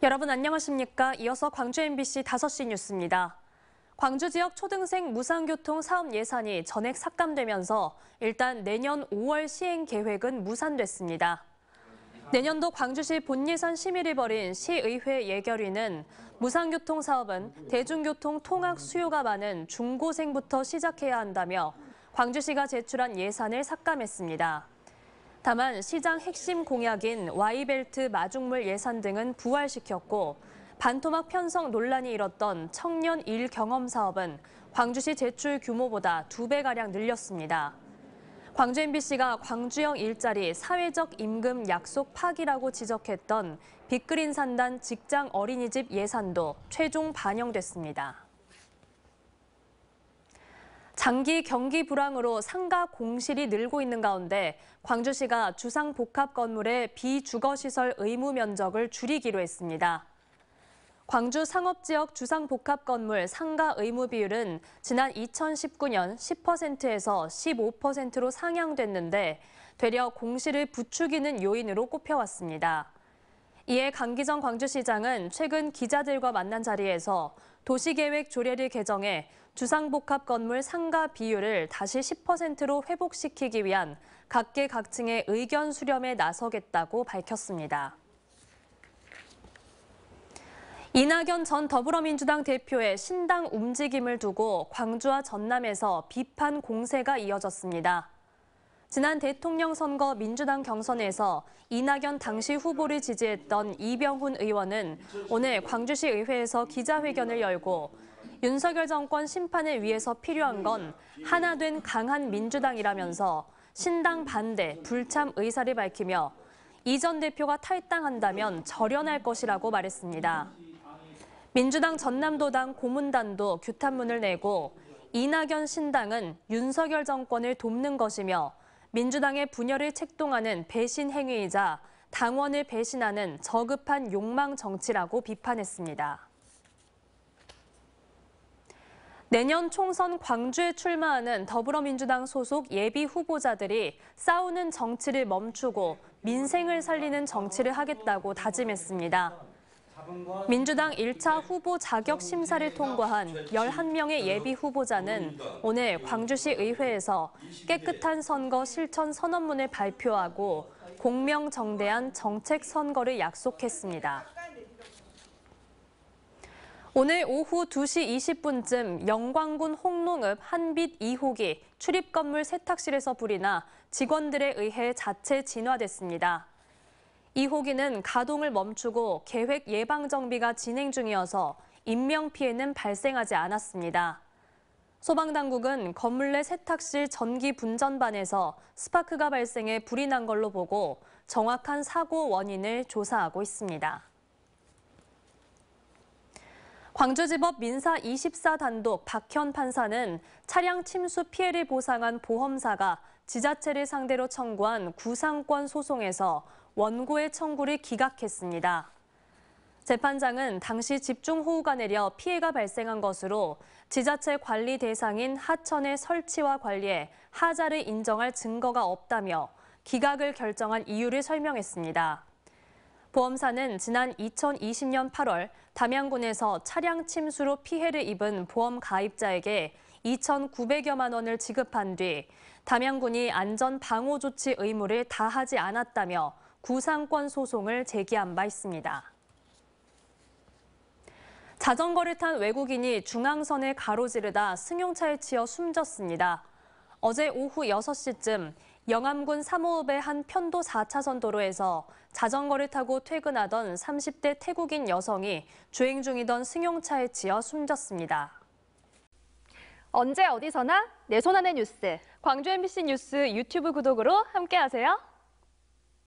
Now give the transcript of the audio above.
여러분 안녕하십니까? 이어서 광주 MBC 5시 뉴스입니다. 광주 지역 초등생 무상교통 사업 예산이 전액 삭감되면서 일단 내년 5월 시행 계획은 무산됐습니다. 내년도 광주시 본예산 심의를 벌인 시의회 예결위는 무상교통 사업은 대중교통 통학 수요가 많은 중고생부터 시작해야 한다며 광주시가 제출한 예산을 삭감했습니다. 다만 시장 핵심 공약인 Y벨트 마중물 예산 등은 부활시켰고 반토막 편성 논란이 일었던 청년 일 경험 사업은 광주시 제출 규모보다 2배가량 늘렸습니다. 광주 MBC가 광주형 일자리 사회적 임금 약속 파기라고 지적했던 빅그린 산단 직장 어린이집 예산도 최종 반영됐습니다. 장기 경기 불황으로 상가 공실이 늘고 있는 가운데 광주시가 주상복합 건물의 비주거시설 의무 면적을 줄이기로 했습니다. 광주 상업지역 주상복합 건물 상가 의무 비율은 지난 2019년 10%에서 15%로 상향됐는데 되려 공실을 부추기는 요인으로 꼽혀왔습니다. 이에 강기정 광주시장은 최근 기자들과 만난 자리에서 도시계획 조례를 개정해 주상복합 건물 상가 비율을 다시 10%로 회복시키기 위한 각계각층의 의견 수렴에 나서겠다고 밝혔습니다. 이낙연 전 더불어민주당 대표의 신당 움직임을 두고 광주와 전남에서 비판 공세가 이어졌습니다. 지난 대통령 선거 민주당 경선에서 이낙연 당시 후보를 지지했던 이병훈 의원은 오늘 광주시 의회에서 기자회견을 열고 윤석열 정권 심판을 위해서 필요한 건 하나 된 강한 민주당이라면서 신당 반대, 불참 의사를 밝히며 이 전 대표가 탈당한다면 절연할 것이라고 말했습니다. 민주당 전남도당 고문단도 규탄문을 내고 이낙연 신당은 윤석열 정권을 돕는 것이며 민주당의 분열을 책동하는 배신 행위이자 당원을 배신하는 저급한 욕망 정치라고 비판했습니다. 내년 총선 광주에 출마하는 더불어민주당 소속 예비 후보자들이 싸우는 정치를 멈추고 민생을 살리는 정치를 하겠다고 다짐했습니다. 민주당 1차 후보 자격 심사를 통과한 11명의 예비 후보자는 오늘 광주시 의회에서 깨끗한 선거 실천 선언문을 발표하고 공명정대한 정책 선거를 약속했습니다. 오늘 오후 2시 20분쯤 영광군 홍농읍 한빛 2호기 출입건물 세탁실에서 불이 나 직원들에 의해 자체 진화됐습니다. 2호기는 가동을 멈추고 계획 예방 정비가 진행 중이어서 인명피해는 발생하지 않았습니다. 소방당국은 건물 내 세탁실 전기 분전반에서 스파크가 발생해 불이 난 걸로 보고 정확한 사고 원인을 조사하고 있습니다. 광주지법 민사 24단독 박현 판사는 차량 침수 피해를 보상한 보험사가 지자체를 상대로 청구한 구상권 소송에서 원고의 청구를 기각했습니다. 재판장은 당시 집중호우가 내려 피해가 발생한 것으로 지자체 관리 대상인 하천의 설치와 관리에 하자를 인정할 증거가 없다며 기각을 결정한 이유를 설명했습니다. 보험사는 지난 2020년 8월 담양군에서 차량 침수로 피해를 입은 보험 가입자에게 2,900여만 원을 지급한 뒤 담양군이 안전 방호 조치 의무를 다하지 않았다며 구상권 소송을 제기한 바 있습니다. 자전거를 탄 외국인이 중앙선을 가로지르다 승용차에 치여 숨졌습니다. 어제 오후 6시쯤 영암군 삼호읍의 한 편도 4차선 도로에서 자전거를 타고 퇴근하던 30대 태국인 여성이 주행 중이던 승용차에 치여 숨졌습니다. 언제 어디서나 내 손 안의 뉴스. 광주 MBC 뉴스 유튜브 구독으로 함께하세요.